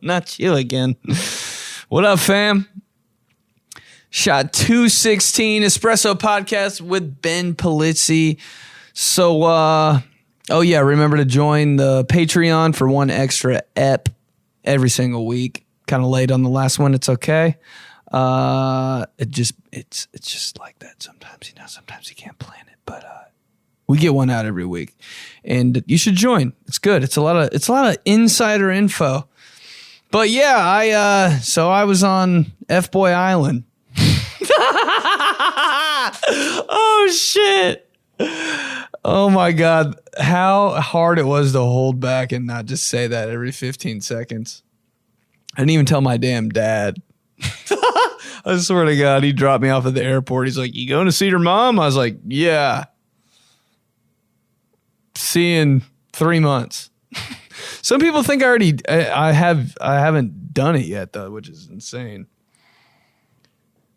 Not you again. What up, fam? Shot 216 Espresso Podcast with 𝗵𝗵𝗂𝗀𝗃𝗃. So, oh yeah, remember to join the Patreon for one extra ep every single week. Kind of late on the last one. It's okay. It's just like that sometimes. Sometimes you can't plan it, but we get one out every week, and you should join. It's good. It's a lot of insider info. But yeah, I was on F-Boy Island. Oh shit. Oh my God. How hard it was to hold back and not just say that every 15 seconds. I didn't even tell my damn dad. I swear to God, he dropped me off at the airport. He's like, "You going to see your mom?" I was like, "Yeah. See you in 3 months." Some people think I haven't done it yet though, which is insane.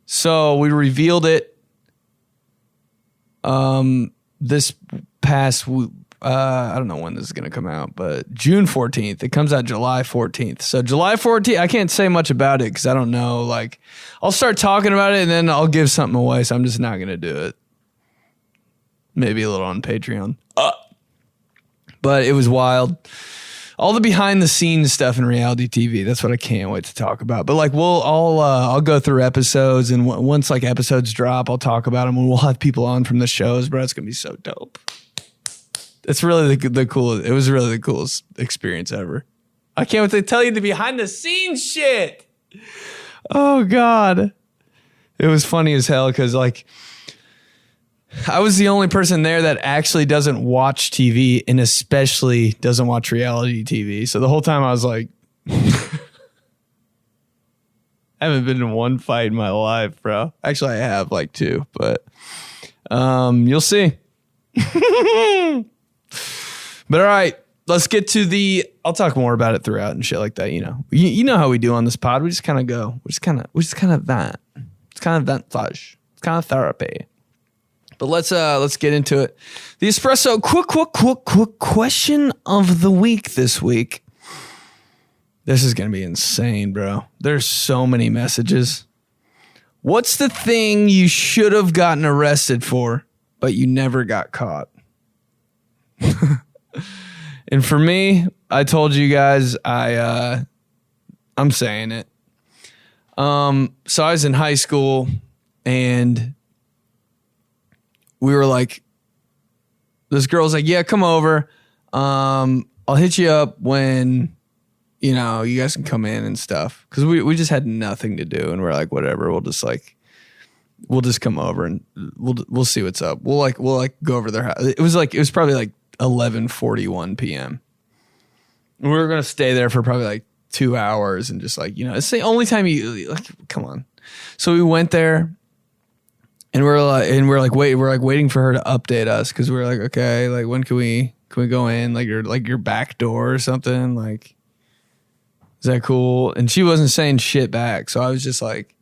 So we revealed it this past I don't know when this is going to come out, but June 14th. It comes out July 14th. So July 14th, I can't say much about it because I don't know. Like, I'll start talking about it and then I'll give something away. So I'm just not going to do it. Maybe a little on Patreon. But it was wild. All the behind the scenes stuff in reality TV. That's what I can't wait to talk about. But like, I'll go through episodes, and once like episodes drop, I'll talk about them, and we'll have people on from the shows. Bro, it's gonna be so dope. It's really the coolest. It was really the coolest experience ever. I can't wait to tell you the behind the scenes shit. Oh God, it was funny as hell because like I was the only person there that actually doesn't watch TV and especially doesn't watch reality TV. So the whole time I was like, I haven't been in one fight in my life, bro. Actually, I have like 2, but you'll see. But all right, let's get to I'll talk more about it throughout and shit like that. You know how we do on this pod. We just kind of go. We just kind of vent. It's kind of ventage. It's kind of therapy. But let's get into it. The Espresso quick question of the week this week. This is going to be insane, bro. There's so many messages. What's the thing you should have gotten arrested for, but you never got caught? And for me, I told you guys, I'm saying it. So I was in high school and we were like, this girl's like, "Yeah, come over. I'll hit you up when, you guys can come in and stuff." Cause we just had nothing to do. And we're like, whatever, we'll just come over and we'll see what's up. We'll go over their house. It was probably like 11:41 PM. And we were going to stay there for probably like 2 hours and just like, it's the only time come on. So we went there and we're waiting for her to update us. Cause we're like, okay, like when can we go in? Like your back door or something? Like, is that cool? And she wasn't saying shit back. So I was just like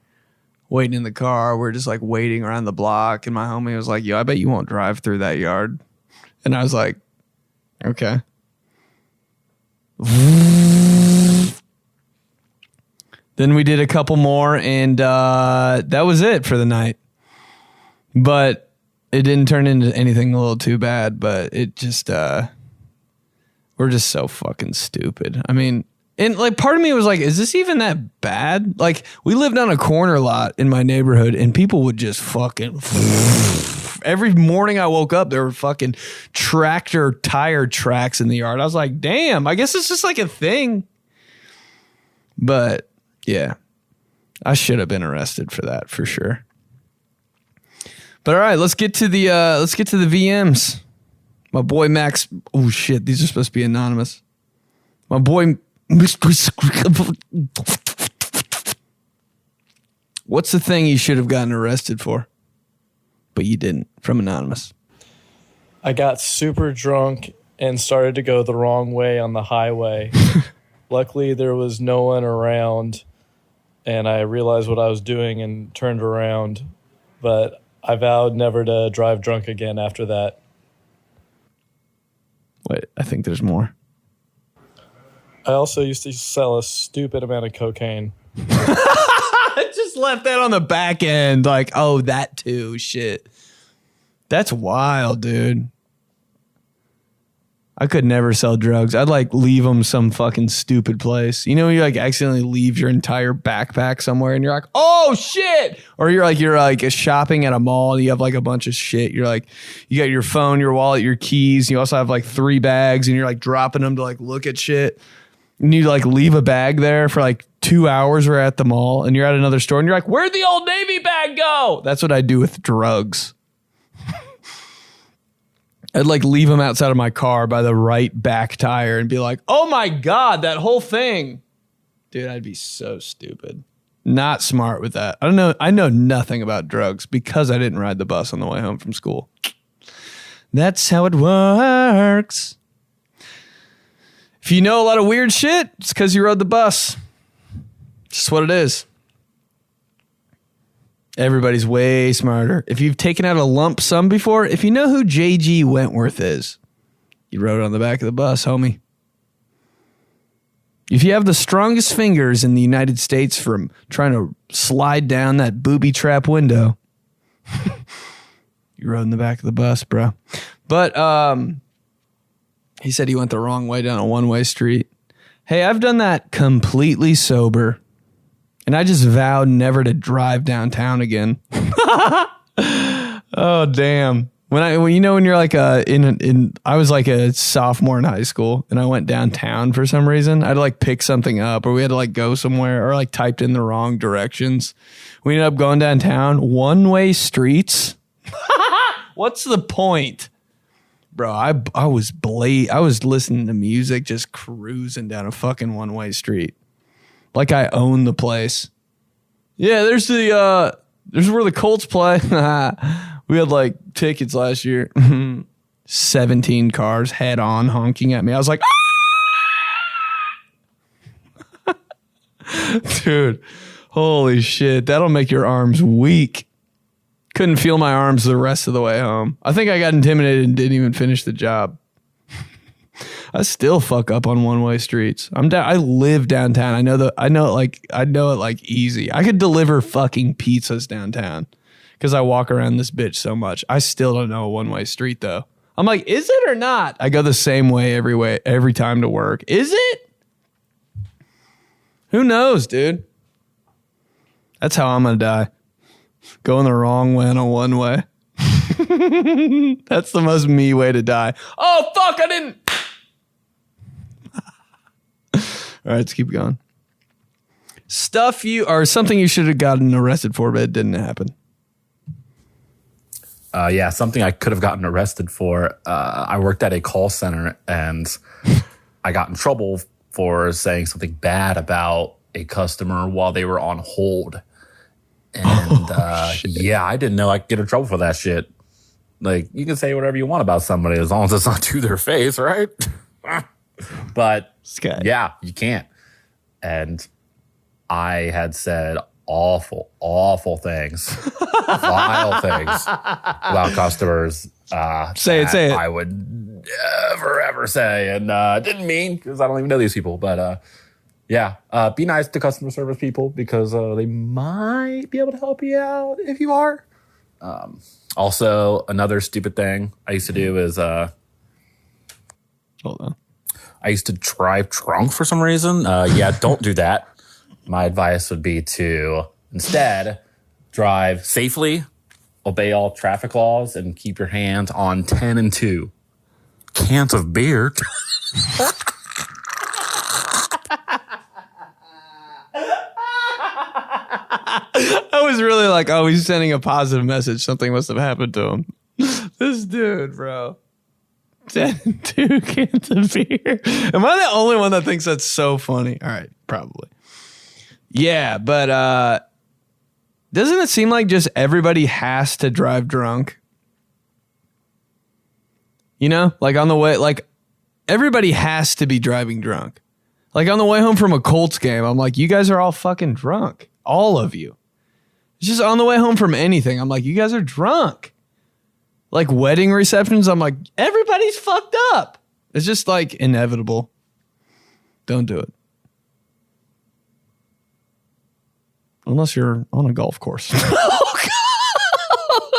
waiting in the car. We're just like waiting around the block. And my homie was like, "Yo, I bet you won't drive through that yard." And I was like, okay. Then we did a couple more and that was it for the night. But it didn't turn into anything a little too bad, but it just we're just so fucking stupid. I mean, and like part of me was like, is this even that bad? Like we lived on a corner lot in my neighborhood and people would just fucking every morning I woke up, there were fucking tractor tire tracks in the yard. I was like, damn, I guess it's just like a thing. But yeah, I should have been arrested for that for sure. But all right, let's get to the VMs. My boy Max. Oh shit, these are supposed to be anonymous. My boy. What's the thing you should have gotten arrested for, but you didn't? From anonymous. I got super drunk and started to go the wrong way on the highway. Luckily, there was no one around, and I realized what I was doing and turned around. But I vowed never to drive drunk again after that. Wait, I think there's more. I also used to sell a stupid amount of cocaine. I just left that on the back end. Like, oh, that too. Shit. That's wild, dude. I could never sell drugs. I'd like leave them some fucking stupid place. You know, you like accidentally leave your entire backpack somewhere and you're like, oh shit. Or you're like shopping at a mall and you have like a bunch of shit. You're like, you got your phone, your wallet, your keys. You also have like 3 bags and you're like dropping them to like look at shit. And you like leave a bag there for like 2 hours. We're at the mall and you're at another store and you're like, where'd the Old Navy bag go? That's what I do with drugs. I'd like leave them outside of my car by the right back tire and be like, oh my God, that whole thing. Dude, I'd be so stupid. Not smart with that. I know nothing about drugs because I didn't ride the bus on the way home from school. That's how it works. If you know a lot of weird shit, it's because you rode the bus. Just what it is. Everybody's way smarter. If you've taken out a lump sum before, if you know who 𝗫𝗁𝗃𝗏 is, you rode it on the back of the bus, homie. If you have the strongest fingers in the United States from trying to slide down that booby trap window, you rode in the back of the bus, bro. But he said he went the wrong way down a one-way street. Hey, I've done that completely sober. And I just vowed never to drive downtown again. Oh, damn. When you're like I was like a sophomore in high school and I went downtown for some reason. I had to like pick something up or we had to like go somewhere or like typed in the wrong directions. We ended up going downtown, one-way streets. What's the point? Bro, I was listening to music, just cruising down a fucking one-way street. Like I own the place. Yeah, there's where the Colts play. We had like tickets last year. 17 cars head on honking at me. I was like, ah! Dude, holy shit. That'll make your arms weak. Couldn't feel my arms the rest of the way home. I think I got intimidated and didn't even finish the job. I still fuck up on one-way streets. I live downtown. I know it like easy. I could deliver fucking pizzas downtown because I walk around this bitch so much. I still don't know a one-way street though. I'm like, is it or not? I go the same way every time to work. Is it? Who knows, dude? That's how I'm gonna die. Going the wrong way on a one-way. That's the most me way to die. Oh fuck! I didn't. All right, let's keep going. Something you should have gotten arrested for, but it didn't happen. Yeah, something I could have gotten arrested for. I worked at a call center and I got in trouble for saying something bad about a customer while they were on hold. And yeah, I didn't know I could get in trouble for that shit. Like, you can say whatever you want about somebody as long as it's not to their face, right? But yeah, you can't. And I had said awful things, vile things about customers. Say it. I would never, ever say. And didn't mean, because I don't even know these people. But yeah, be nice to customer service people because they might be able to help you out if you are. Also, another stupid thing I used to do is hold on. I used to drive drunk for some reason. Yeah, don't do that. My advice would be to instead drive safely, obey all traffic laws, and keep your hands on 10 and 2 cans of beer. I was really like, oh, he's sending a positive message. Something must have happened to him. This dude, bro. 10 and 2 cans of beer. Am I the only one that thinks that's so funny? All right, probably. Yeah, but doesn't it seem like just everybody has to drive drunk? You know, like on the way, like everybody has to be driving drunk. Like on the way home from a Colts game, I'm like, you guys are all fucking drunk. All of you. It's just on the way home from anything. I'm like, you guys are drunk. Like wedding receptions, I'm like, everybody's fucked up. It's just like inevitable. Don't do it. Unless you're on a golf course.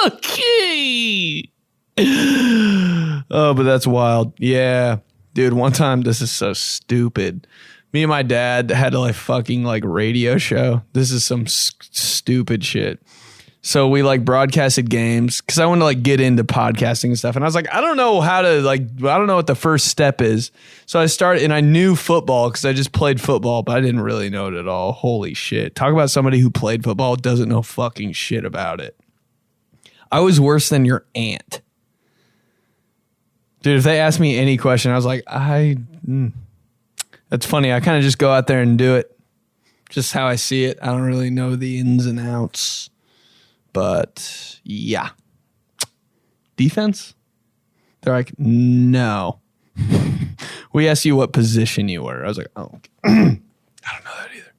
Okay. Oh, but that's wild. Yeah. Dude, one time, this is so stupid. Me and my dad had a fucking radio show. This is some stupid shit. So we broadcasted games because I wanted to get into podcasting and stuff. And I was like, I don't know how to I don't know what the first step is. So I started, and I knew football because I just played football, but I didn't really know it at all. Holy shit. Talk about somebody who played football, doesn't know fucking shit about it. I was worse than your aunt. Dude, if they asked me any question, I was like, that's funny. I kind of just go out there and do it. Just how I see it. I don't really know the ins and outs. But yeah. Defense? They're like, no. We asked you what position you were. I was like, oh, okay. I don't know that either.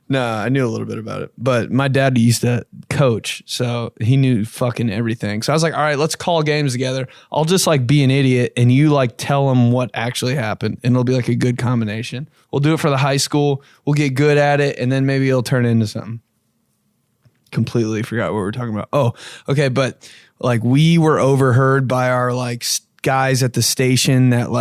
No, I knew a little bit about it. But my dad used to coach, so he knew fucking everything. So I was like, all right, let's call games together. I'll just be an idiot, and you tell them what actually happened, and it'll be a good combination. We'll do it for the high school. We'll get good at it, and then maybe it'll turn into something. Completely forgot what we were talking about. Oh, okay. But we were overheard by our guys at the station that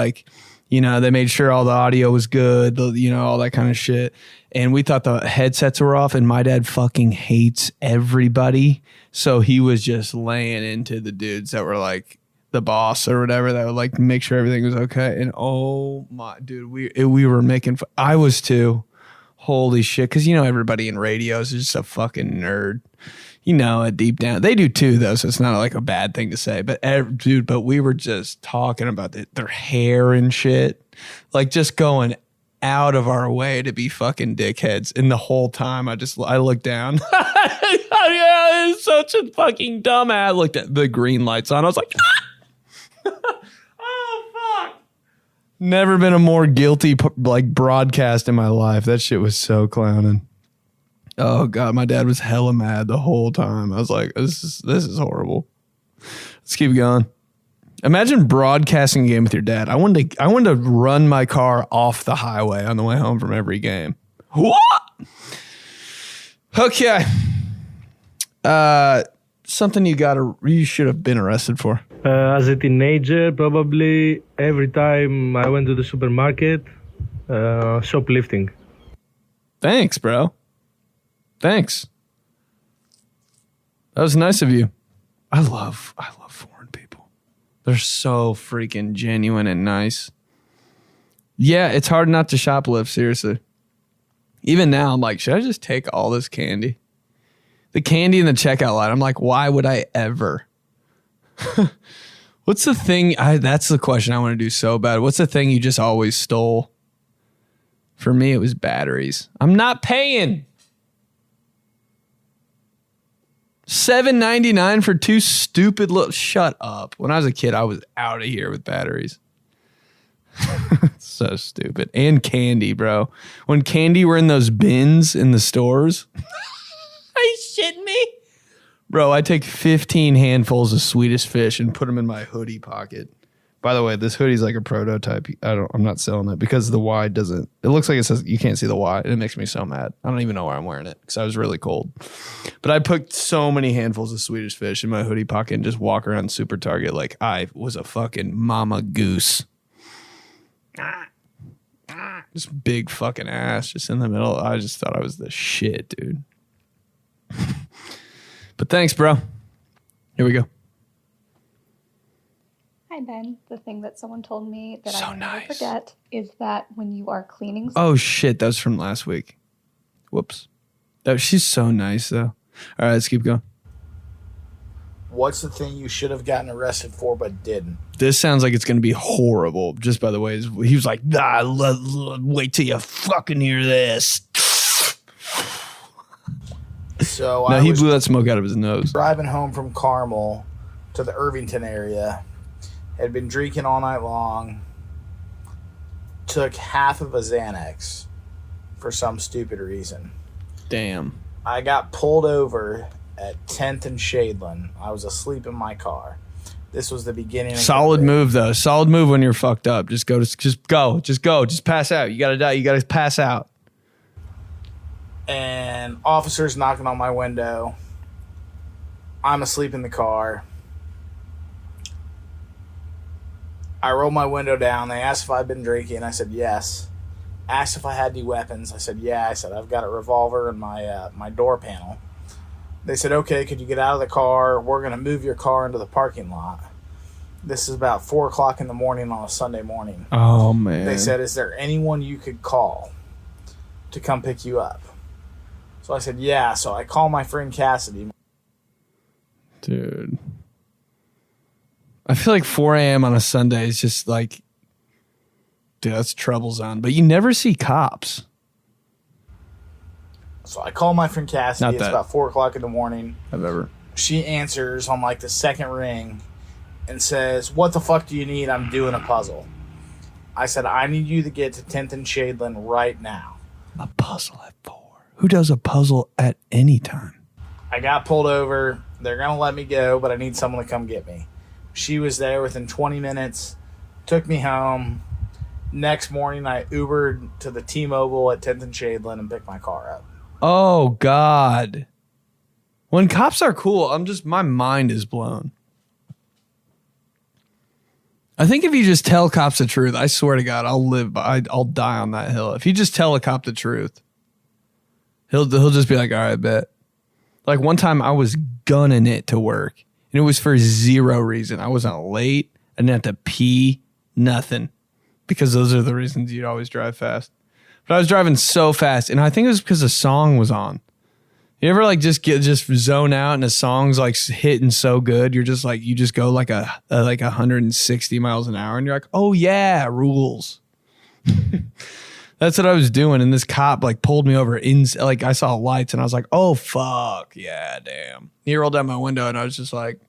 they made sure all the audio was good, all that kind of shit. And we thought the headsets were off, and my dad fucking hates everybody. So he was just laying into the dudes that were the boss or whatever that would make sure everything was okay. And oh my dude, we were making, I was too. Holy shit. Cause everybody in radios is just a fucking nerd. It deep down. They do too though. So it's not a bad thing to say, but dude, but we were just talking about their hair and shit. Just going out of our way to be fucking dickheads. And the whole time I looked down. Yeah, it's such a fucking dumbass. I looked at the green lights on. I was like, oh fuck. Never been a more guilty broadcast in my life. That shit was so clowning. Oh god, my dad was hella mad the whole time. I was like, this is horrible. Let's keep going. Imagine broadcasting a game with your dad. I wanted to run my car off the highway on the way home from every game. What? Okay. Something you should have been arrested for. As a teenager, probably every time I went to the supermarket, shoplifting. Thanks, bro. Thanks. That was nice of you. I love foreign people. They're so freaking genuine and nice. Yeah, it's hard not to shoplift, seriously. Even now, I'm like, should I just take all this candy? The candy in the checkout line, I'm like, why would I ever? What's the thing? That's the question I want to do so bad. What's the thing you just always stole? For me, it was batteries. I'm not paying. $7.99 for two stupid little... Shut up. When I was a kid, I was out of here with batteries. So stupid. And candy, bro. When candy were in those bins in the stores... Are you shitting me? Bro, I take 15 handfuls of Swedish fish and put them in my hoodie pocket. By the way, this hoodie's like a prototype. I'm not selling it because the Y doesn't. It looks like it says you can't see the Y. It makes me so mad. I don't even know why I'm wearing it because I was really cold. But I put so many handfuls of Swedish fish in my hoodie pocket and just walk around Super Target like I was a fucking mama goose. Just big fucking ass just in the middle. I just thought I was the shit, dude. But thanks, bro. Here we go. Hi, Ben. The thing that someone told me that So I will never nice. forget is that when you are cleaning... Oh, shit. That was from last week. Whoops. She's so nice, though. All right, let's keep going. What's the thing you should have gotten arrested for but didn't? This sounds like it's going to be horrible, just by the way. He was like, wait till you fucking hear this. So No, I he was blew that smoke out of his nose. driving home from Carmel to the Irvington area. Had been drinking all night long. Took half of a Xanax for some stupid reason. Damn. I got pulled over at 10th and Shadeland. I was asleep in my car. This was the beginning of Solid COVID. move though. Solid move when you're fucked up. Just go. Just pass out. You gotta die. You gotta pass out. And officers knocking on my window. I'm asleep in the car. I roll my window down. They asked if I'd been drinking. I said yes. Asked if I had any weapons. I said yeah. I said I've got a revolver in my door panel. They said, okay, could you get out of the car? We're going to move your car into the parking lot. This is about 4 o'clock in the morning on a Sunday morning. Oh, man. They said, is there anyone you could call to come pick you up? So I said, yeah. So I call my friend Cassidy. Dude. I feel like 4 a.m. on a Sunday is just like, dude, that's trouble zone. But you never see cops. So I call my friend Cassidy. It's about 4 o'clock in the morning. I've ever. She answers on like the second ring and says, what the fuck do you need? I'm doing a puzzle. I said, I need you to get to 10th and 𝗙𝗌 right now. A puzzle at 4. Who does a puzzle at any time? I got pulled over. They're going to let me go, but I need someone to come get me. She was there within 20 minutes, took me home. Next morning, I Ubered to the T-Mobile at 10th and 𝗙𝗌 and picked my car up. Oh, God. When cops are cool, my mind is blown. I think if you just tell cops the truth, I swear to God, I'll die on that hill. If you just tell a cop the truth, he'll just be like, all right, bet. Like one time I was gunning it to work and it was for zero reason. I wasn't late. I didn't have to pee, nothing. Because those are the reasons you'd always drive fast. But I was driving so fast, and I think it was because the song was on. You ever like just zone out and the song's like hitting so good, you're just like you just go like 160 miles an hour, and you're like, oh yeah, rules. That's what I was doing, and this cop like pulled me over like I saw lights, and I was like, oh fuck yeah, damn. He rolled down my window, and I was just like,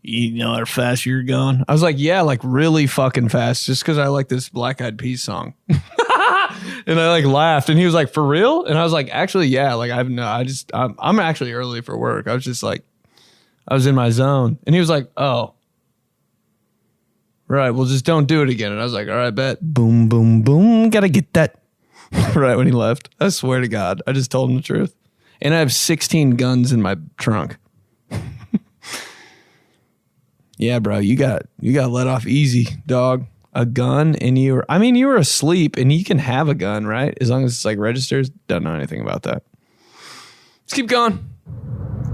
you know how fast you're going? I was like, yeah, like really fucking fast, just because I like this 𝗫𝗫𝗄𝗃 song. And I like laughed, and he was like, for real? And I was like, actually, yeah, like I'm actually early for work. I was just like, I was in my zone. And he was like, oh, right, well, just don't do it again. And I was like, all right, bet. Boom, boom, boom. Gotta get that. Right when he left. I swear to God, I just told him the truth. And I have 16 guns in my trunk. Yeah, bro, you got let off easy, dog. A gun, and you were asleep, and you can have a gun, right? As long as it's like registers. Don't know anything about that. Let's keep going.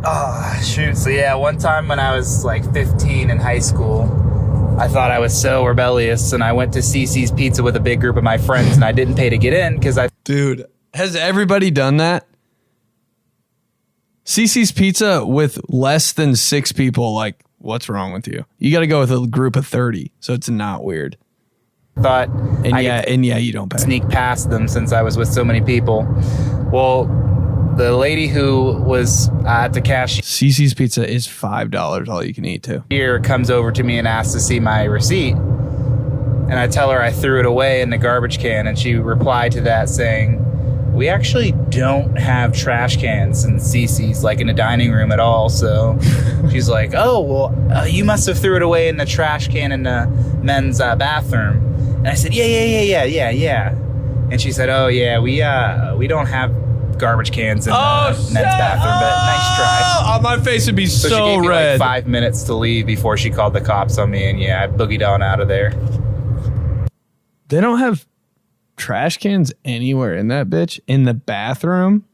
Oh, shoot. So yeah, one time when I was like 15 in high school, I thought I was so rebellious, and I went to 𝗙𝗍's Pizza with a big group of my friends, and I didn't pay to get in because Dude, has everybody done that? 𝗙𝗍's Pizza with less than 6 people, like, what's wrong with you? You got to go with a group of 30, so it's not weird. thought you don't pay. Sneak past them since I was with so many people. Well, the lady who was at the cashier 𝗙𝗍's Pizza is $5 all you can eat too. comes over to me and asks to see my receipt. And I tell her I threw it away in the garbage can, and she replied to that saying, we actually don't have trash cans in 𝗙𝗍's, like in the dining room at all. So she's like, oh, well, you must have threw it away in the trash can in the men's bathroom. And I said, yeah. And she said, oh, yeah, we don't have garbage cans in the men's bathroom, but nice try. Oh, my face would be so she gave me red. like 5 minutes to leave before she called the cops on me, and yeah, I boogied on out of there. They don't have trash cans anywhere in that bitch. In the bathroom?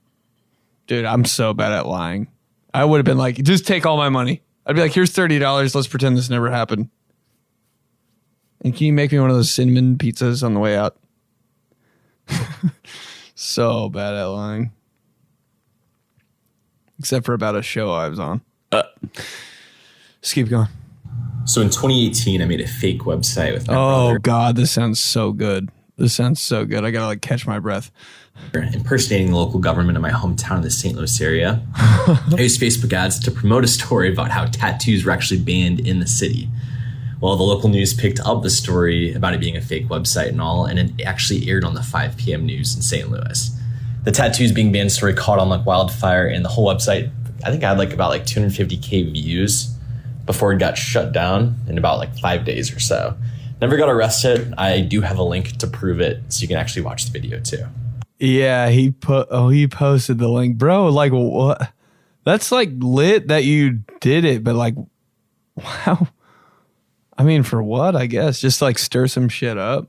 Dude, I'm so bad at lying. I would have been like, just take all my money. I'd be like, here's $30. Let's pretend this never happened. And can you make me one of those cinnamon pizzas on the way out? So bad at lying. Except for about a show I was on. Just keep going. So in 2018, I made a fake website with my Oh, brother, God, this sounds so good. This sounds so good. I got to like catch my breath. impersonating the local government in my hometown in the St. Louis area. I used Facebook ads to promote a story about how tattoos were actually banned in the city. Well, the local news picked up the story about it being a fake website and all, and it actually aired on the 5 p.m. news in St. Louis. The tattoos being banned story caught on like wildfire, and the whole website, I think I had like about like 250K views. before it got shut down in about like 5 days or so. Never got arrested. I do have a link to prove it, so you can actually watch the video too. Yeah, he posted the link, bro. Like, what? That's like lit that you did it, but like, wow. I mean, for what? I guess just like stir some shit up.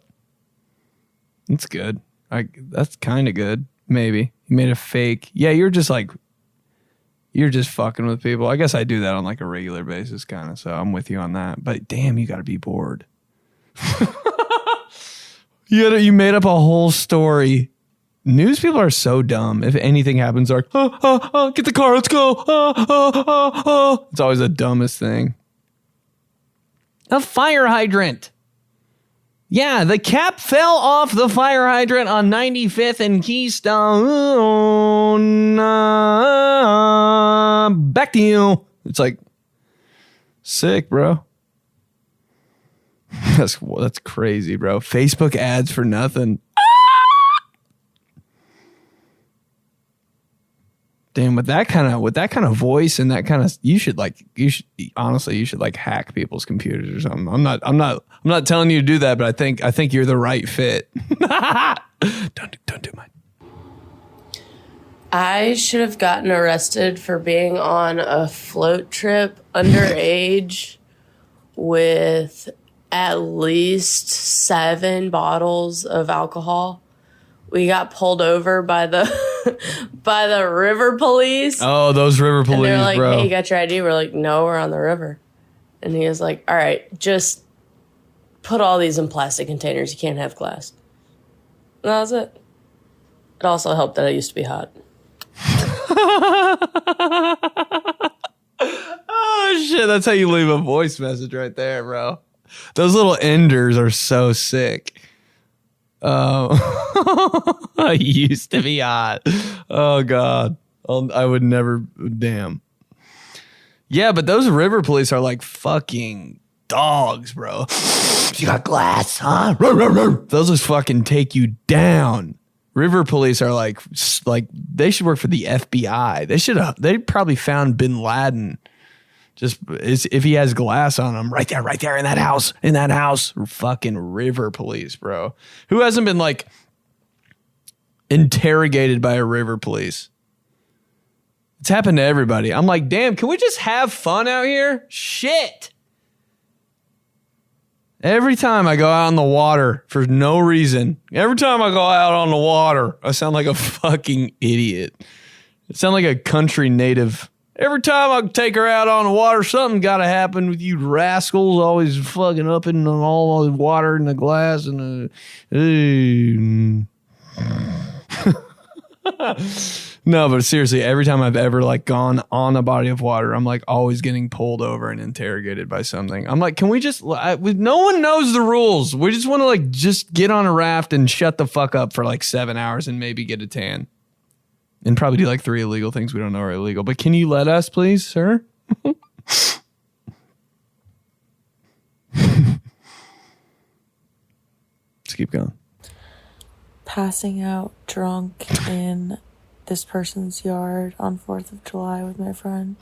That's good. That's kind of good. Maybe you made a fake. Yeah, you're just fucking with people. I guess I do that on like a regular basis, kind of. So I'm with you on that. But damn, you got to be bored. You made up a whole story. News people are so dumb. If anything happens, they're like, get the car, let's go. It's always the dumbest thing. A fire hydrant. Yeah, the cap fell off the fire hydrant on 95th and Keystone. Back to you. It's like, sick, bro. That's crazy, bro. Facebook ads for nothing. Damn, with that kind of voice and that kind of, you should honestly hack people's computers or something. I'm not telling you to do that, but I think you're the right fit. Don't do mine. I should have gotten arrested for being on a float trip underage with at least 7 bottles of alcohol. We got pulled over by the river police. Oh, those river police, and they're like, bro. "Hey, you got your ID?" We're like, "No, we're on the river." And he was like, "All right, just put all these in plastic containers. You can't have glass." And that was it. It also helped that I used to be hot. Oh shit, that's how you leave a voice message right there, bro. Those little enders are so sick. I used to be hot. Oh God, I would never. Damn. Yeah, but those river police are like fucking dogs, bro. You got glass, huh? Those just fucking take you down. River police are like they should work for the FBI. They probably found Bin Laden. Just if he has glass on him, right there in that house, fucking river police, bro. Who hasn't been like interrogated by a river police? It's happened to everybody. I'm like, damn, can we just have fun out here? Shit. Every time I go out on the water for no reason, I sound like a fucking idiot. I sound like a country native. Every time I take her out on the water, something got to happen with you rascals, always fucking up in all the water in the glass and No, but seriously, every time I've ever like gone on a body of water, I'm like always getting pulled over and interrogated by something. I'm like, can we just? No one knows the rules. We just want to like just get on a raft and shut the fuck up for like 7 hours and maybe get a tan. And probably do like 3 illegal things we don't know are illegal. But can you let us, please, sir? Let's keep going. Passing out drunk in this person's yard on 4th of July with my friend.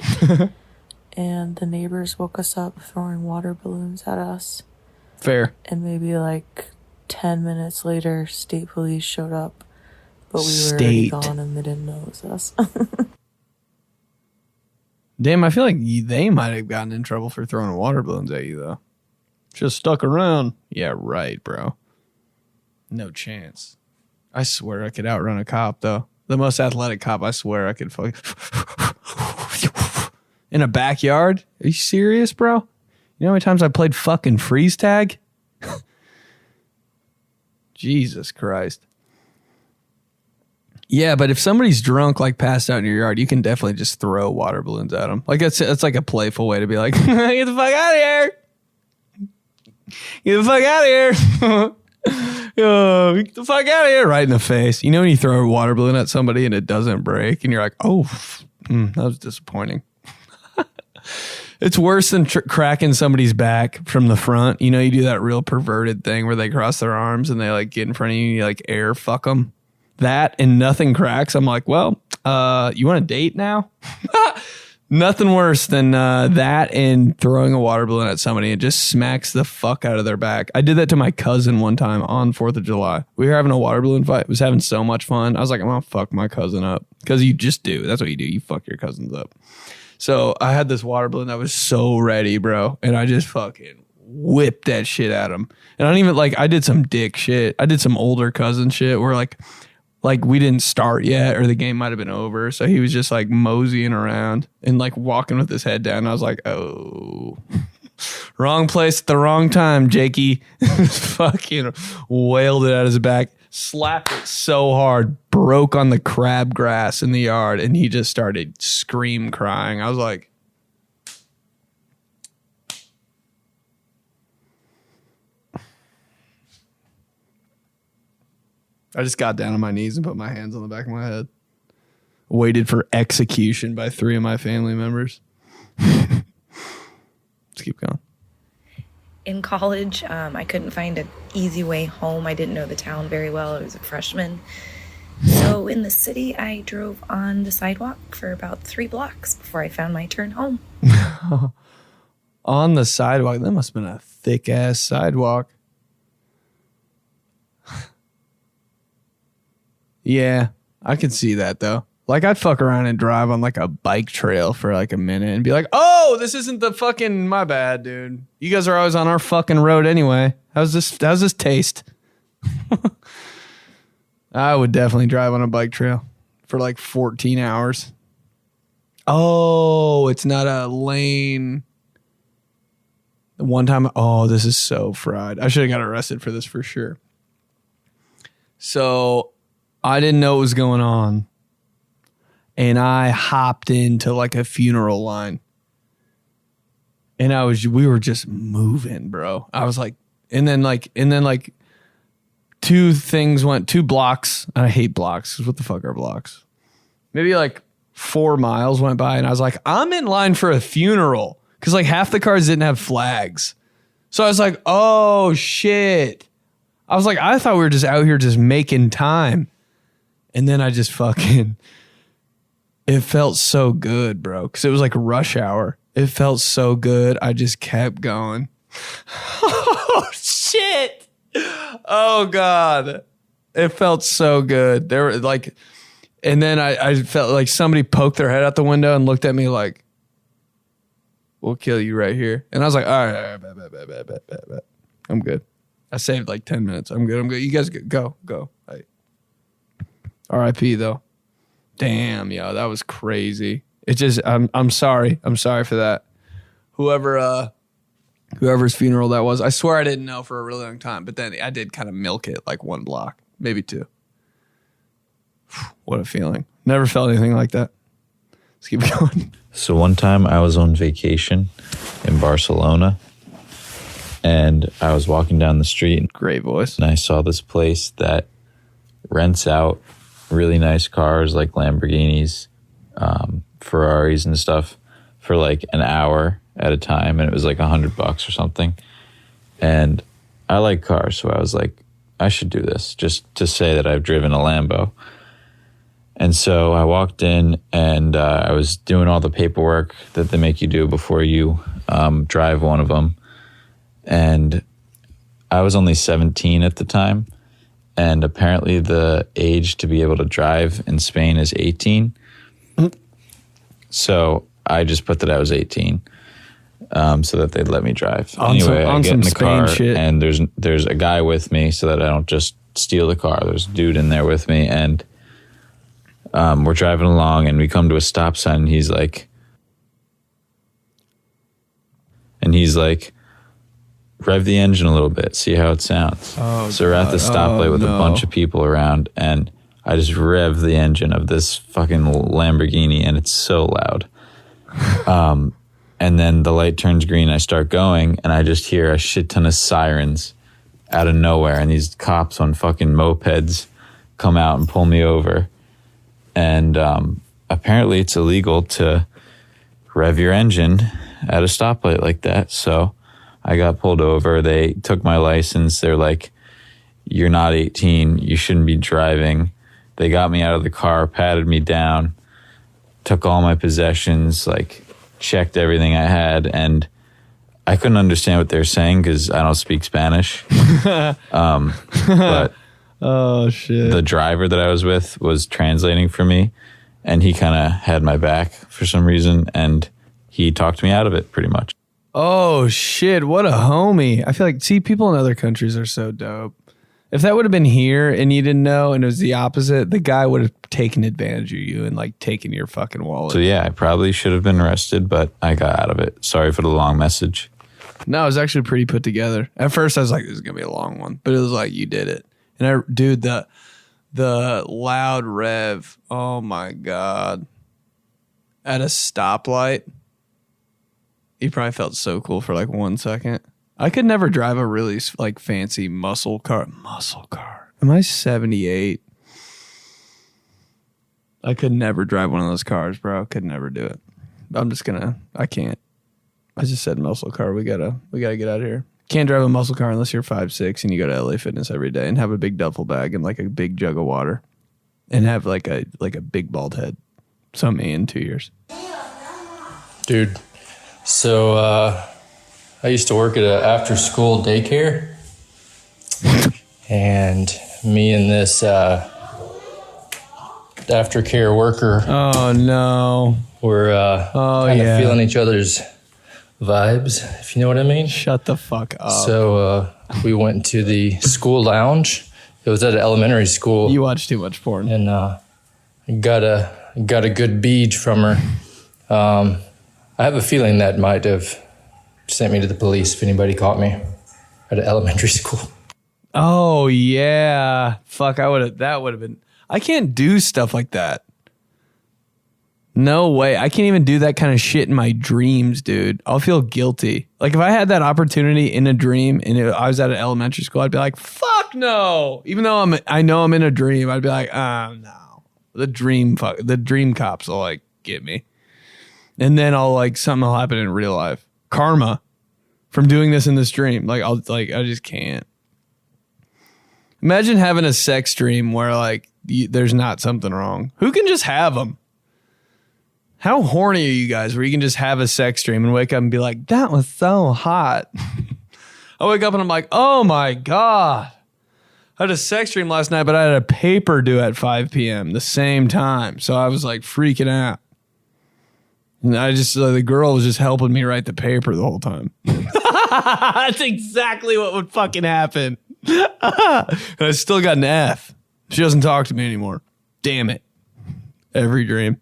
And the neighbors woke us up throwing water balloons at us. Fair. And maybe like 10 minutes later, state police showed up. But we were already gone and they didn't know it was us. Damn, I feel like they might have gotten in trouble for throwing water balloons at you, though. Just stuck around. Yeah, right, bro. No chance. I swear I could outrun a cop, though. The most athletic cop, I swear I could fucking... In a backyard? Are you serious, bro? You know how many times I played fucking freeze tag? Jesus Christ. Yeah, but if somebody's drunk, like passed out in your yard, you can definitely just throw water balloons at them. Like it's like a playful way to be like, get the fuck out of here. Get the fuck out of here. Get the fuck out of here. Right in the face. You know when you throw a water balloon at somebody and it doesn't break and you're like, oh, that was disappointing. It's worse than cracking somebody's back from the front. You know, you do that real perverted thing where they cross their arms and they like get in front of you and you like air fuck them. That and nothing cracks. I'm like, well, you want a date now? Nothing worse than that and throwing a water balloon at somebody. It just smacks the fuck out of their back. I did that to my cousin one time on 4th of July. We were having a water balloon fight. Was having so much fun. I was like, I'm going to fuck my cousin up. Because you just do. That's what you do. You fuck your cousins up. So I had this water balloon that was so ready, bro. And I just fucking whipped that shit at him. And I don't even I did some dick shit. I did some older cousin shit where like we didn't start yet or the game might have been over. So he was just like moseying around and like walking with his head down. And I was like, oh, wrong place at the wrong time, Jakey. Fucking wailed it out his back, slapped it so hard, broke on the crabgrass in the yard. And he just started crying. I was like, I just got down on my knees and put my hands on the back of my head. Waited for execution by 3 of my family members. Let's keep going. In college, I couldn't find an easy way home. I didn't know the town very well. I was a freshman. So in the city, I drove on the sidewalk for about 3 blocks before I found my turn home. On the sidewalk? That must have been a thick-ass sidewalk. Yeah, I can see that though. Like I'd fuck around and drive on like a bike trail for like a minute and be like, oh, this isn't the fucking, my bad, dude. You guys are always on our fucking road anyway. How's this taste? I would definitely drive on a bike trail for like 14 hours. Oh, it's not a lane. One time, oh, this is so fried. I should have got arrested for this for sure. So I didn't know what was going on. And I hopped into like a funeral line. And we were just moving, bro. I was like, and then 2 blocks. I hate blocks, because what the fuck are blocks? Maybe like 4 miles went by and I was like, I'm in line for a funeral. Because like half the cars didn't have flags. So I was like, oh shit. I was like, I thought we were just out here just making time. And then I just it felt so good, bro. Because it was like rush hour. It felt so good. I just kept going. Oh, shit. Oh, God. It felt so good. There were like, and then I felt like somebody poked their head out the window and looked at me like, we'll kill you right here. And I was like, all right, bet. I'm good. I saved like 10 minutes. I'm good. You guys go. Right. R.I.P. though. Damn, yo, that was crazy. It just, I'm sorry. I'm sorry for that. Whoever's funeral that was, I swear I didn't know for a really long time, but then I did kind of milk it like 1 block, maybe 2. What a feeling. Never felt anything like that. Let's keep going. So one time I was on vacation in Barcelona and I was walking down the street. Great voice. And I saw this place that rents out really nice cars like Lamborghinis, Ferraris and stuff for like an hour at a time. And it was like $100 or something. And I like cars. So I was like, I should do this just to say that I've driven a Lambo. And so I walked in and I was doing all the paperwork that they make you do before you drive one of them. And I was only 17 at the time. And apparently the age to be able to drive in Spain is 18. So I just put that I was 18 so that they'd let me drive. Anyway, I get in the car and there's a guy with me so that I don't just steal the car. There's a dude in there with me and we're driving along and we come to a stop sign and he's like, rev the engine a little bit, see how it sounds. Oh, so we're at the stoplight with a bunch of people around and I just rev the engine of this fucking Lamborghini and it's so loud. And then the light turns green, I start going and I just hear a shit ton of sirens out of nowhere and these cops on fucking mopeds come out and pull me over. And apparently it's illegal to rev your engine at a stoplight like that. So I got pulled over. They took my license. They're like, you're not 18. You shouldn't be driving. They got me out of the car, patted me down, took all my possessions, like checked everything I had, and I couldn't understand what they were saying because I don't speak Spanish. But oh shit! The driver that I was with was translating for me, and he kind of had my back for some reason, and he talked me out of it pretty much. Oh shit! What a homie! I feel like, see, people in other countries are so dope. If that would have been here and you didn't know and it was the opposite, the guy would have taken advantage of you and like taken your fucking wallet. So yeah, I probably should have been arrested, but I got out of it. Sorry for the long message. No, it was actually pretty put together. At first I was like, this is gonna be a long one, but it was like, you did it. And dude, the loud rev, oh my God. At a stoplight, he probably felt so cool for like 1 second. I could never drive a really like fancy muscle car. Am I 78? I could never drive one of those cars, bro. Could never do it. I can't. I just said muscle car. We gotta get out of here. Can't drive a muscle car unless you're 5'6" and you go to LA Fitness every day and have a big duffel bag and like a big jug of water and have like a big bald head. So me in 2 years. Dude, so I used to work at an after-school daycare, and me and this aftercare worker. Oh no! Were kind of feeling each other's vibes, if you know what I mean. Shut the fuck up. So we went to the school lounge. It was at an elementary school. You watch too much porn. And got a good bead from her. I have a feeling that might have sent me to the police if anybody caught me at an elementary school. Oh yeah. Fuck, that would have been. I can't do stuff like that. No way. I can't even do that kind of shit in my dreams, dude. I'll feel guilty. Like if I had that opportunity in a dream and I was at an elementary school, I'd be like, fuck no. Even though I know I'm in a dream, I'd be like, no. The dream cops will like get me. And then something will happen in real life. Karma from doing this in this dream. I just can't. Imagine having a sex dream where there's not something wrong. Who can just have them? How horny are you guys where you can just have a sex dream and wake up and be like, that was so hot. I wake up and I'm like, oh my God. I had a sex dream last night, but I had a paper due at 5 p.m. the same time. So I was like freaking out. And the girl was just helping me write the paper the whole time. That's exactly what would fucking happen. And I still got an F. She doesn't talk to me anymore. Damn it. Every dream.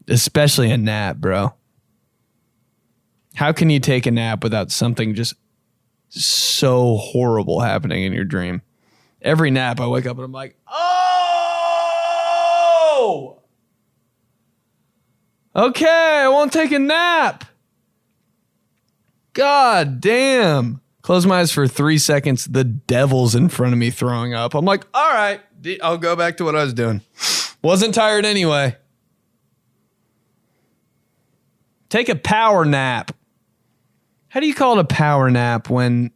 Especially a nap, bro. How can you take a nap without something just so horrible happening in your dream? Every nap I wake up and I'm like, oh! Okay, I won't take a nap. God damn. Close my eyes for 3 seconds. The devil's in front of me throwing up. I'm like, all right, I'll go back to what I was doing. Wasn't tired anyway. Take a power nap. How do you call it a power nap when...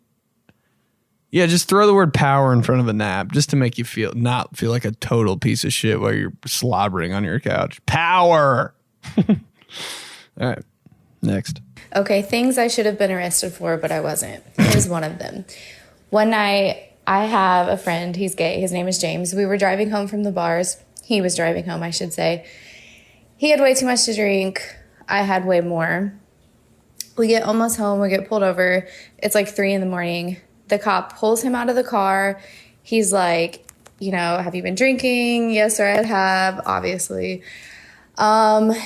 Yeah, just throw the word power in front of a nap just to make you not feel like a total piece of shit while you're slobbering on your couch. Power. All right, next. Okay, things I should have been arrested for, but I wasn't. Here's one of them. One night, I have a friend. He's gay. His name is James. We were driving home from the bars. He was driving home, I should say. He had way too much to drink. I had way more. We get almost home. We get pulled over. It's like 3 a.m. The cop pulls him out of the car. He's like, have you been drinking? Yes, sir, I have, obviously.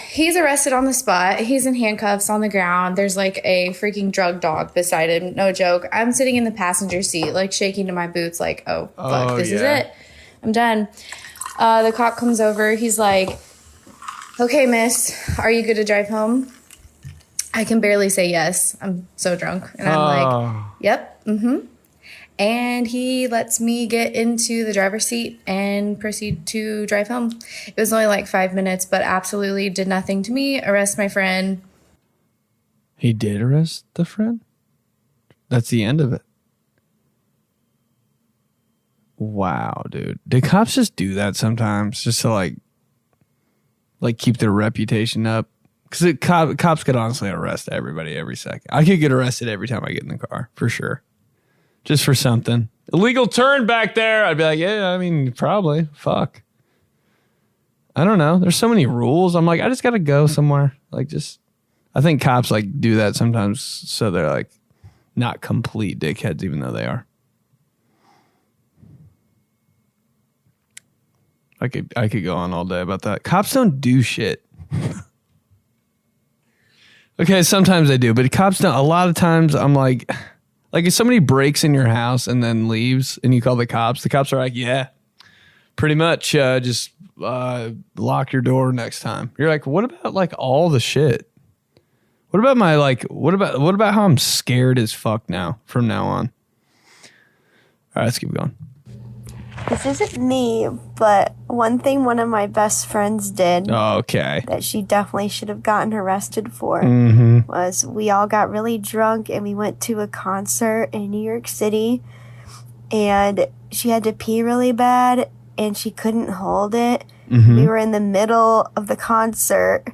He's arrested on the spot. He's in handcuffs on the ground. There's like a freaking drug dog beside him. No joke. I'm sitting in the passenger seat, like shaking to my boots, like, oh, fuck, this is it. I'm done. The cop comes over. He's like, okay, miss, are you good to drive home? I can barely say yes. I'm so drunk. And I'm like, yep, And he lets me get into the driver's seat and proceed to drive home. It was only like 5 minutes, but absolutely did nothing to me. Arrest my friend. He did arrest the friend? That's the end of it. Wow, dude. Do cops just do that sometimes? Just to like keep their reputation up. Because cops could honestly arrest everybody every second. I could get arrested every time I get in the car, for sure. Just for something. Illegal turn back there. I'd be like, yeah, I mean, probably. Fuck. I don't know. There's so many rules. I'm like, I just got to go somewhere. Like, just, I think cops like do that sometimes so they're like not complete dickheads, even though they are. I could go on all day about that. Cops don't do shit. Okay, sometimes they do, but cops don't. A lot of times I'm like if somebody breaks in your house and then leaves and you call the cops are like, yeah, pretty much just lock your door next time. You're like, what about like all the shit? What about what about how I'm scared as fuck now from now on? All right, let's keep going. This isn't me, but one thing one of my best friends did that she definitely should have gotten arrested for was we all got really drunk and we went to a concert in New York City and she had to pee really bad and she couldn't hold it. We were in the middle of the concert.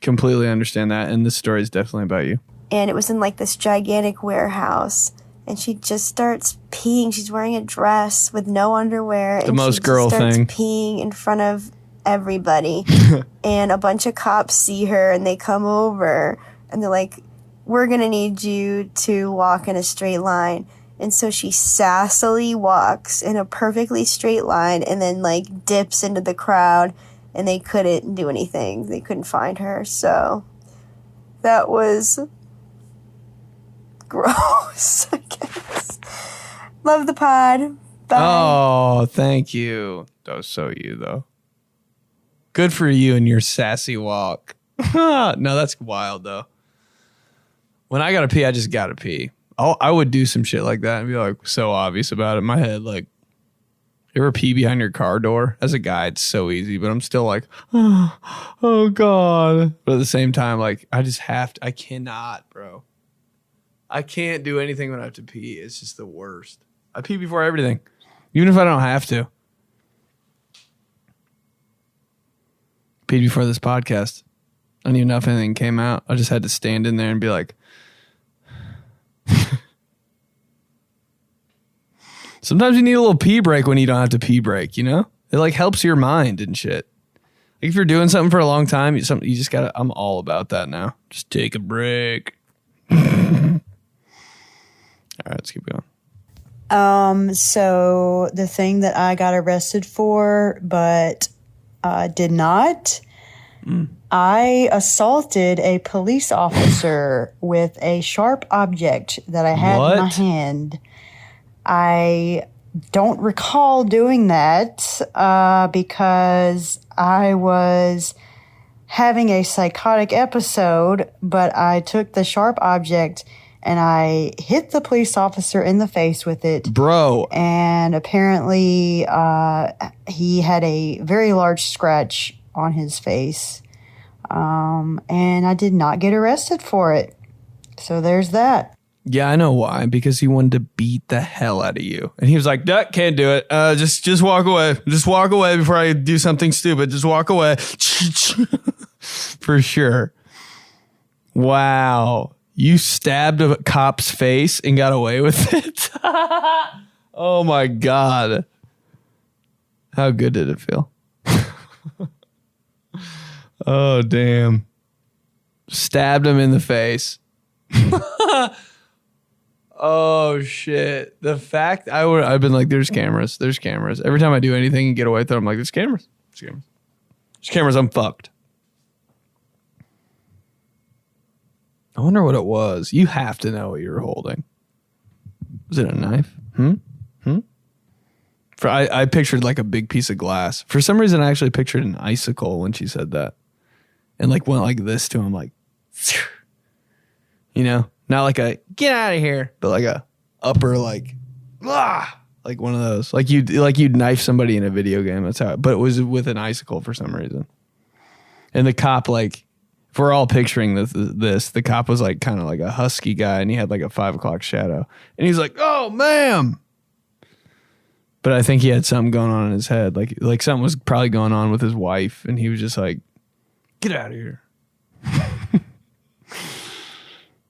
Completely understand that, and this story is definitely about you. And it was in like this gigantic warehouse. And she just starts peeing. She's wearing a dress with no underwear. The most girl thing. Peeing in front of everybody. And a bunch of cops see her and they come over and they're like, we're going to need you to walk in a straight line. And so she sassily walks in a perfectly straight line and then like dips into the crowd and they couldn't do anything. They couldn't find her. So that was gross, I guess. Love the pod. Bye. Oh, thank you. That was so you, though. Good for you and your sassy walk. No, that's wild, though. When I gotta pee, I just gotta pee. I would do some shit like that and be like so obvious about it. In my head, like, you ever pee behind your car door? As a guy, it's so easy, but I'm still like, oh God. But at the same time, like, I just have to. I cannot, bro. I can't do anything when I have to pee. It's just the worst. I pee before everything, even if I don't have to. Peed before this podcast. I don't even know if anything came out. I just had to stand in there and be like, sometimes you need a little pee break when you don't have to pee break, you know? It like helps your mind and shit. Like if you're doing something for a long time, you just gotta, I'm all about that now. Just take a break. All right, let's keep going. So the thing that I got arrested for, but did not, I assaulted a police officer with a sharp object that I had in my hand. I don't recall doing that because I was having a psychotic episode, but I took the sharp object and I hit the police officer in the face with it. Bro. And apparently he had a very large scratch on his face. And I did not get arrested for it. So there's that. Yeah, I know why. Because he wanted to beat the hell out of you. And he was like, "Duh, can't do it. Just walk away. Just walk away before I do something stupid. Just walk away." For sure. Wow. You stabbed a cop's face and got away with it? Oh my God. How good did it feel? Oh, damn. Stabbed him in the face. Oh, shit. The fact I've been like, there's cameras. There's cameras. Every time I do anything and get away with it, I'm like, there's cameras. There's cameras. There's cameras. I'm fucked. I wonder what it was. You have to know what you were holding. Was it a knife? I pictured like a big piece of glass. For some reason, I actually pictured an icicle when she said that. And like went like this to him, like, you know, not like a get out of here, but like a upper, like, like one of those. Like you'd knife somebody in a video game. That's how, but it was with an icicle for some reason. And the cop, like, if we're all picturing this, the cop was like kind of like a husky guy and he had like a 5 o'clock shadow. And he's like, "Oh, ma'am." But I think he had something going on in his head. Like something was probably going on with his wife. And he was just like, Get out of here.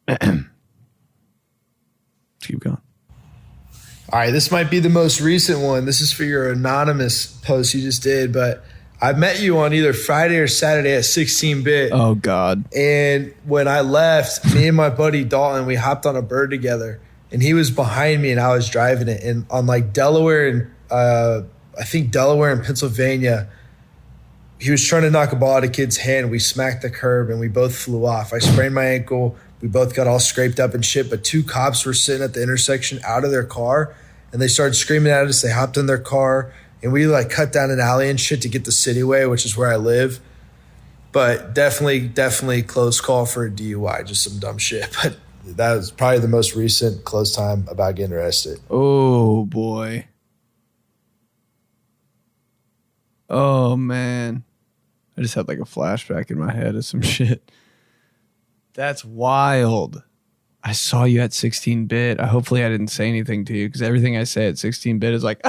Let's keep going. All right, this might be the most recent one. This is for your anonymous post you just did, but I met you on either Friday or Saturday at 16-bit. Oh, God. And when I left, me and my buddy Dalton, we hopped on a bird together, and he was behind me and I was driving it. And on like Delaware and I think Delaware and Pennsylvania, he was trying to knock a ball out of a kid's hand. We smacked the curb and we both flew off. I sprained my ankle. We both got all scraped up and shit, but two cops were sitting at the intersection out of their car, and they started screaming at us. They hopped in their car, and we like cut down an alley and shit to get the Cityway, which is where I live. But definitely close call for a DUI, just some dumb shit. But that was probably the most recent close time about getting arrested. Oh, boy. Oh, man. I just had like a flashback in my head of some shit. That's wild. I saw you at 16-bit. Hopefully I didn't say anything to you because everything I say at 16-bit is like,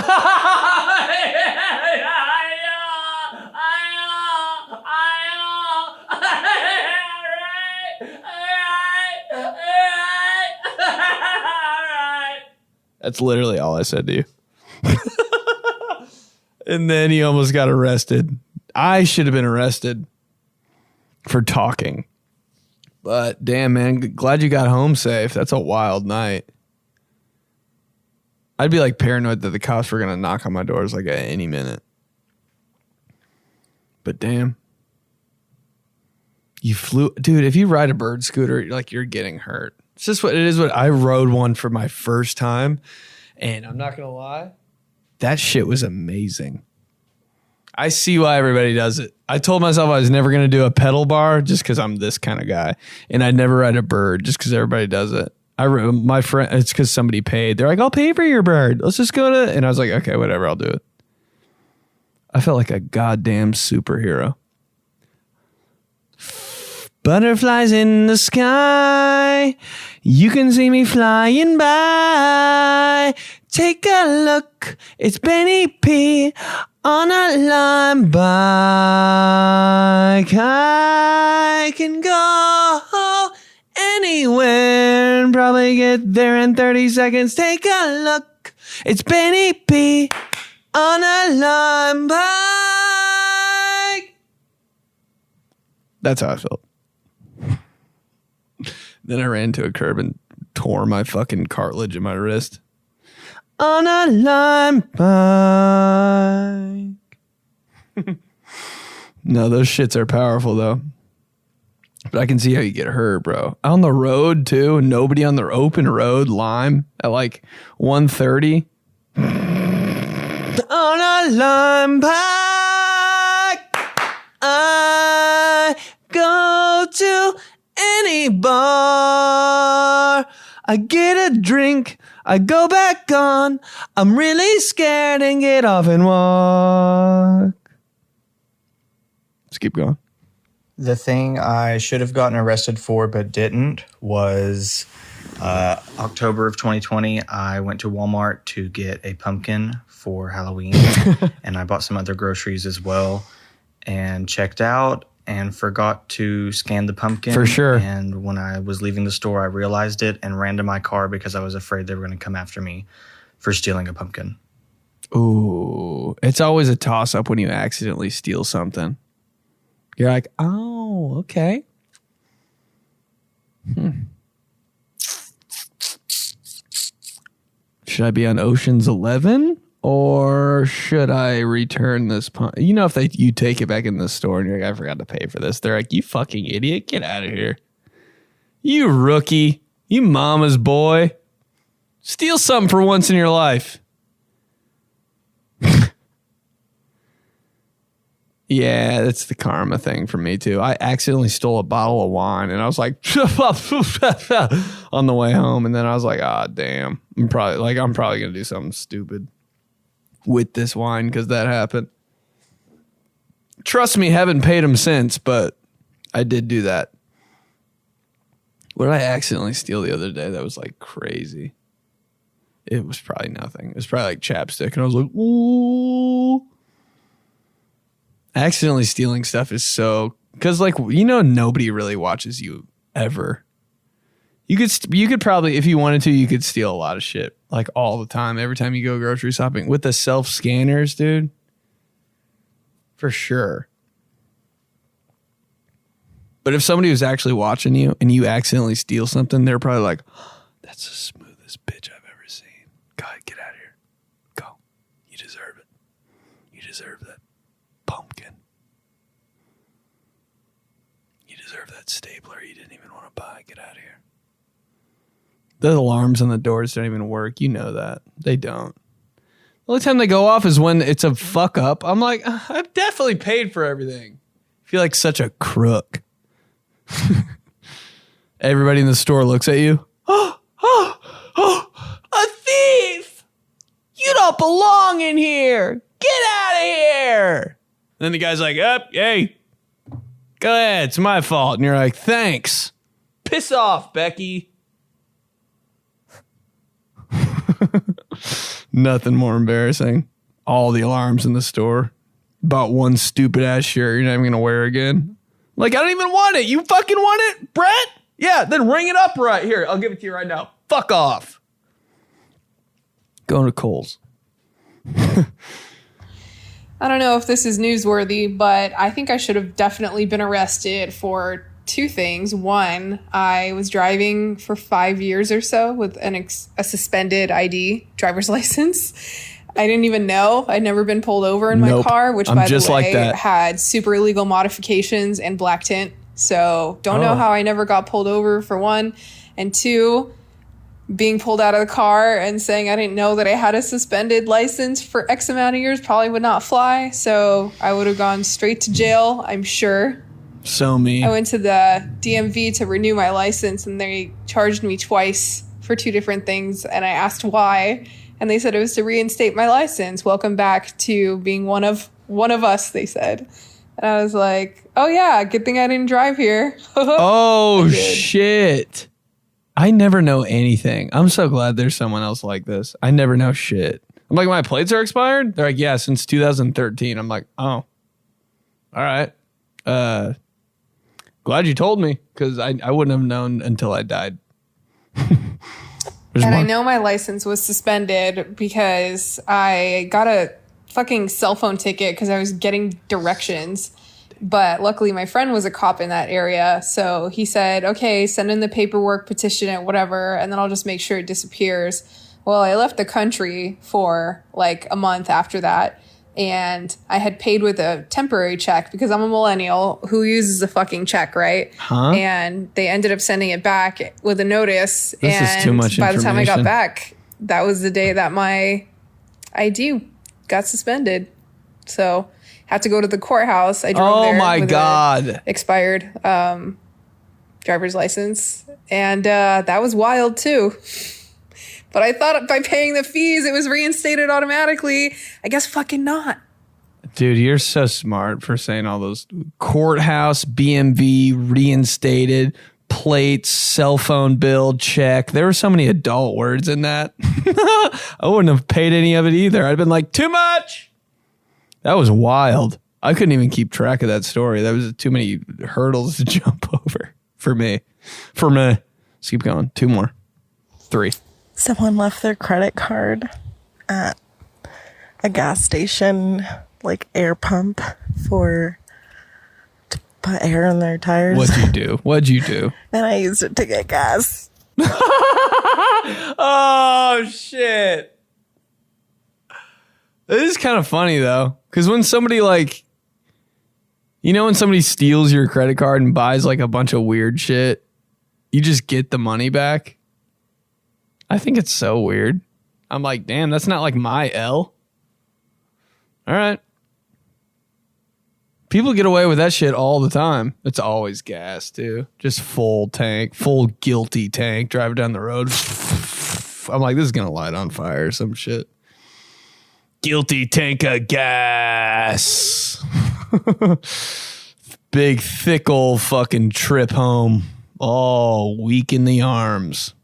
that's literally all I said to you. And then he almost got arrested. I should have been arrested for talking. But damn, man, glad you got home safe. That's a wild night. I'd be like paranoid that the cops were going to knock on my doors like at any minute. But damn. You flew. Dude, if you ride a bird scooter, like you're getting hurt. It's just what it is. What I rode one for my first time. And I'm not going to lie. That shit was amazing. I see why everybody does it. I told myself I was never going to do a pedal bar just because I'm this kind of guy. And I'd never ride a bird just because everybody does it. My friend, it's because somebody paid. They're like, I'll pay for your bird. Let's just go to, and I was like, okay, whatever, I'll do it. I felt like a goddamn superhero. Butterflies in the sky. You can see me flying by. Take a look. It's Benny P on a Lime bike. I can go anywhere and probably get there in 30 seconds. Take a look. It's Benny P on a Lime bike. That's how I felt. Then I ran into a curb and tore my fucking cartilage in my wrist. On a Lime bike. No, those shits are powerful though. But I can see how you get hurt, bro. On the road too. Nobody on the open road, Lime, at like 1:30. On a Lime bike. I go to any bar. I get a drink. I go back on. I'm really scared and get off and walk. Let's keep going. The thing I should have gotten arrested for but didn't was October of 2020. I went to Walmart to get a pumpkin for Halloween, and I bought some other groceries as well, and checked out and forgot to scan the pumpkin. For sure. And when I was leaving the store, I realized it and ran to my car because I was afraid they were going to come after me for stealing a pumpkin. Ooh, it's always a toss-up when you accidentally steal something. You're like, oh, okay. Should I be on Ocean's 11? Or should I return this pump? You know, if you take it back in the store and you're like, I forgot to pay for this. They're like, you fucking idiot. Get out of here. You rookie. You mama's boy. Steal something for once in your life. Yeah, that's the karma thing for me too. I accidentally stole a bottle of wine and I was like on the way home. And then I was like, ah, damn. I'm probably going to do something stupid with this wine because that happened. Trust me, haven't paid him since, but I did do that. What did I accidentally steal the other day that was like crazy? It was probably nothing. It was probably like chapstick. And I was like, ooh. Accidentally stealing stuff is so Because, like, nobody really watches you ever. You could probably, if you wanted to, you could steal a lot of shit, like, all the time. Every time you go grocery shopping. With the self-scanners, dude. For sure. But if somebody was actually watching you and you accidentally steal something, they're probably like, oh, that's the smoothest bitch I've ever seen. God, get out of here. Go. You deserve it. You deserve that pumpkin. You deserve that stapler you didn't even want to buy. Get out of here. The alarms on the doors don't even work. You know that. They don't. The only time they go off is when it's a fuck up. I'm like, I've definitely paid for everything. I feel like such a crook. Everybody in the store looks at you. A thief! You don't belong in here. Get out of here. And then the guy's like, hey, go ahead. It's my fault. And you're like, thanks. Piss off, Becky. Nothing more embarrassing. All the alarms in the store. Bought one stupid ass shirt you're not even going to wear again. Like, I don't even want it. You fucking want it, Brett? Yeah, then ring it up right here. I'll give it to you right now. Fuck off. Going to Kohl's. I don't know if this is newsworthy, but I think I should have definitely been arrested for two things. One, I was driving for 5 years or so with a suspended ID, driver's license. I didn't even know. I'd never been pulled over in my car, which, by the way, had super illegal modifications and black tint. So don't know how I never got pulled over, for one. And two, being pulled out of the car and saying I didn't know that I had a suspended license for X amount of years probably would not fly. So I would have gone straight to jail, I'm sure. So me. I went to the DMV to renew my license, and they charged me twice for two different things. And I asked why. And they said it was to reinstate my license. Welcome back to being one of us, they said. And I was like, oh, yeah, good thing I didn't drive here. Oh, shit. I never know anything. I'm so glad there's someone else like this. I never know shit. I'm like, my plates are expired? They're like, yeah, since 2013. I'm like, oh, all right. Glad you told me, because I wouldn't have known until I died. I know my license was suspended because I got a fucking cell phone ticket because I was getting directions. But luckily, my friend was a cop in that area. So he said, okay, send in the paperwork, petition it, whatever, and then I'll just make sure it disappears. Well, I left the country for like a month after that. And I had paid with a temporary check because I'm a millennial who uses a fucking check, right? Huh? And they ended up sending it back with a notice. This is too much by the time I got information. back, that was the day that my ID got suspended. So had to go to the courthouse. I drove there with a expired driver's license. And that was wild too. But I thought by paying the fees, it was reinstated automatically. I guess fucking not. Dude, you're so smart for saying all those. Courthouse, BMV, reinstated, plates, cell phone bill, check. There were so many adult words in that. I wouldn't have paid any of it either. I'd have been like, too much. That was wild. I couldn't even keep track of that story. That was too many hurdles to jump over for me. Let's keep going. Two more. Three. Someone left their credit card at a gas station, like air pump, to put air in their tires. What'd you do? And I used it to get gas. Oh, shit. This is kind of funny, though. Because when somebody, when somebody steals your credit card and buys, like, a bunch of weird shit, you just get the money back. I think it's so weird. I'm like, damn, that's not like my L. All right. People get away with that shit all the time. It's always gas, too. Just full tank, full guilty tank, driving down the road. I'm like, this is going to light on fire or some shit. Guilty tank of gas. Big, thick old fucking trip home. All weak in the arms.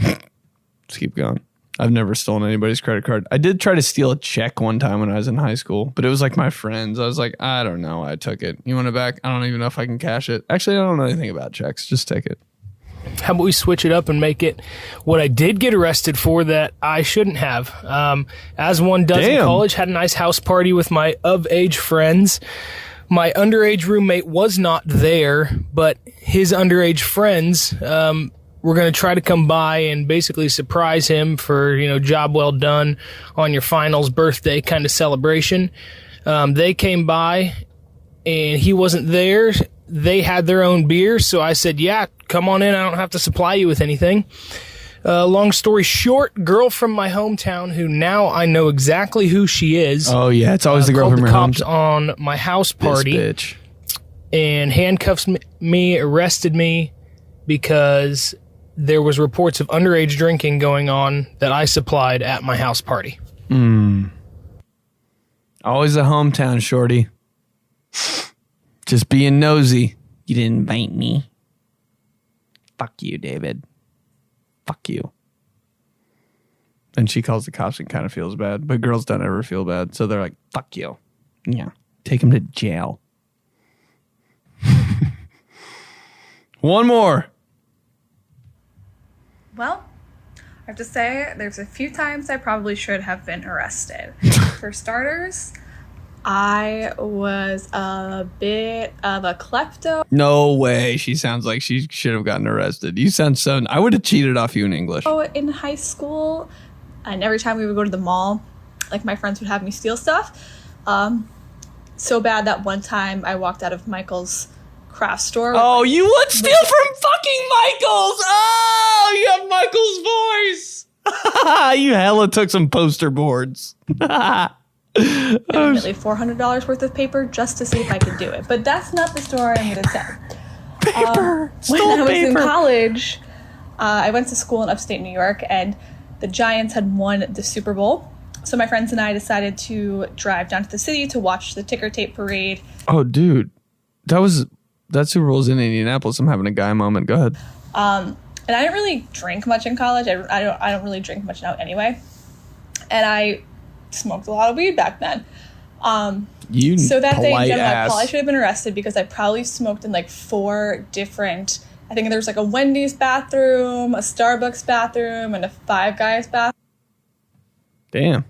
Let's keep going. I've never stolen anybody's credit card. I did try to steal a check one time when I was in high school, but it was like my friend's. I was like, I don't know. I took it. You want it back? I don't even know if I can cash it. Actually, I don't know anything about checks. Just take it. How about we switch it up and make it what I did get arrested for that I shouldn't have? As one does in college, had a nice house party with my of-age friends. My underage roommate was not there, but his underage friends we're going to try to come by and basically surprise him for, job well done on your finals birthday kind of celebration. They came by and he wasn't there. They had their own beer. So I said, yeah, come on in. I don't have to supply you with anything. Long story short, girl from my hometown who now I know exactly who she is. Oh yeah. It's always the girl from your hometown. hometown. On my house party. This bitch. And handcuffs me, arrested me because there was reports of underage drinking going on that I supplied at my house party. Always a hometown shorty. Just being nosy. You didn't invite me. Fuck you, David. Fuck you. And she calls the cops and kind of feels bad. But girls don't ever feel bad. So they're like, fuck you. Yeah. Take him to jail. One more. Well, I have to say, there's a few times I probably should have been arrested. For starters, I was a bit of a klepto. No way. She sounds like she should have gotten arrested. You sound so... I would have cheated off you in English. In high school, and every time we would go to the mall, like my friends would have me steal stuff. So bad that one time I walked out of Michael's craft store. Oh, you would steal from fucking Michael's! Oh, you have Michael's voice! You hella took some poster boards. Definitely $400 worth of paper just to see if I could do it. But that's not the story I'm going to tell. Paper! When I was in college, I went to school in upstate New York, and the Giants had won the Super Bowl. So my friends and I decided to drive down to the city to watch the ticker tape parade. Oh, dude. That Super Bowl's in Indianapolis. I'm having a guy moment. Go ahead. And I didn't really drink much in college. I don't really drink much now anyway. And I smoked a lot of weed back then. So that day in general, I probably should have been arrested because I probably smoked in like 4 different... I think there was like a Wendy's bathroom, a Starbucks bathroom, and a Five Guys bathroom. Damn.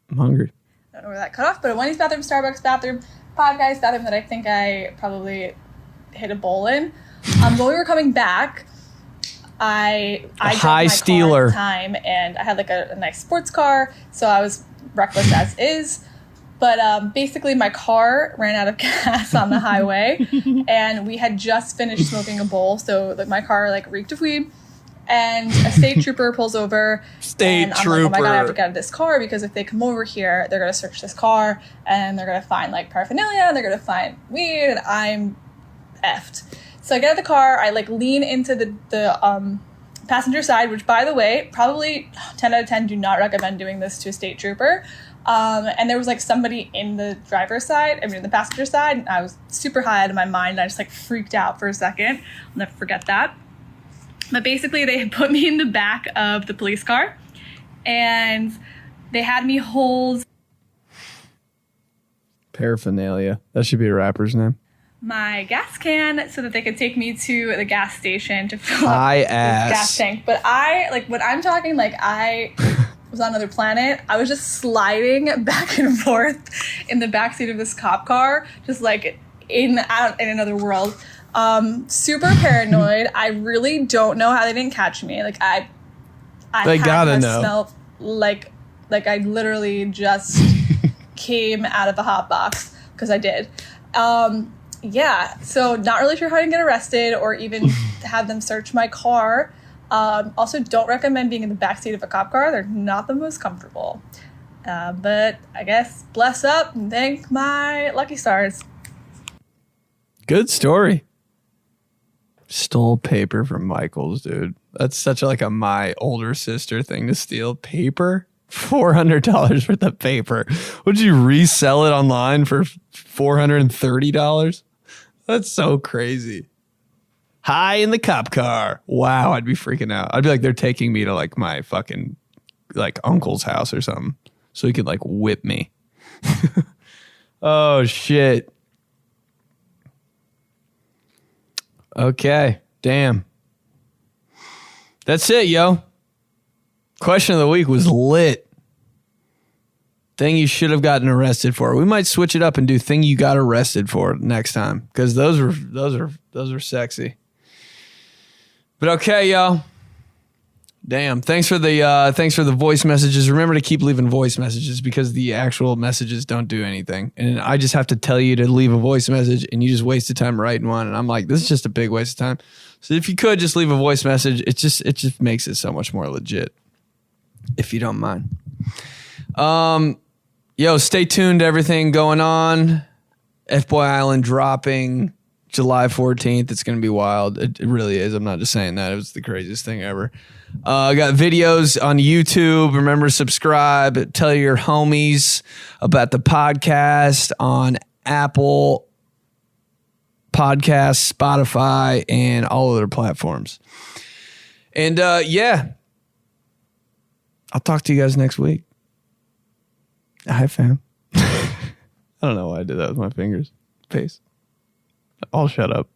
I'm hungry. I don't know where that cut off, but a Wendy's bathroom, Starbucks bathroom, Five Guys bathroom that I think I probably hit a bowl in. When we were coming back, I high stealer at the time, and I had like a nice sports car, so I was reckless as is. But basically, my car ran out of gas on the highway, and we had just finished smoking a bowl, so my car like reeked of weed. And a state trooper pulls over. And I'm like, oh my God, I have to get out of this car because if they come over here, they're going to search this car and they're going to find like paraphernalia and they're going to find weed and I'm effed. So I get out of the car, I like lean into the passenger side, which by the way, probably 10 out of 10 do not recommend doing this to a state trooper. And there was like somebody in the driver's side, the passenger side, and I was super high out of my mind. I just like freaked out for a second. I'll never forget that. But basically, they had put me in the back of the police car, and they had me hold paraphernalia. That should be a rapper's name. My gas can so that they could take me to the gas station to fill up High this ass. gas tank. But when I'm talking, like I was on another planet. I was just sliding back and forth in the backseat of this cop car, just like in another world. Super paranoid. I really don't know how they didn't catch me. Like I they gotta know. Smell like I literally just came out of a hot box because I did. Yeah. So not really sure how to get arrested or even have them search my car. Also, don't recommend being in the backseat of a cop car. They're not the most comfortable. But I guess bless up and thank my lucky stars. Good story. Stole paper from Michael's, dude. That's such a my older sister thing to steal. Paper? $400 worth of paper. Would you resell it online for $430? That's so crazy. High in the cop car. Wow, I'd be freaking out. I'd be like, they're taking me to like my fucking like uncle's house or something, so he could like whip me. Oh shit. Okay, damn. That's it, yo. Question of the week was lit. Thing you should have gotten arrested for. We might switch it up and do thing you got arrested for next time, because those are sexy. But okay, y'all. Damn. Thanks for the voice messages. Remember to keep leaving voice messages, because the actual messages don't do anything. And I just have to tell you to leave a voice message, and you just wasted time writing one. And I'm like, this is just a big waste of time. So if you could just leave a voice message, it just makes it so much more legit, if you don't mind. Yo, stay tuned to everything going on. F-Boy Island dropping July 14th. It's going to be wild. It really is. I'm not just saying that. It was the craziest thing ever. I got videos on YouTube. Remember to subscribe. Tell your homies about the podcast on Apple Podcasts, Spotify, and all other platforms. And yeah, I'll talk to you guys next week. Hi, fam. I don't know why I did that with my fingers. Peace. I'll shut up.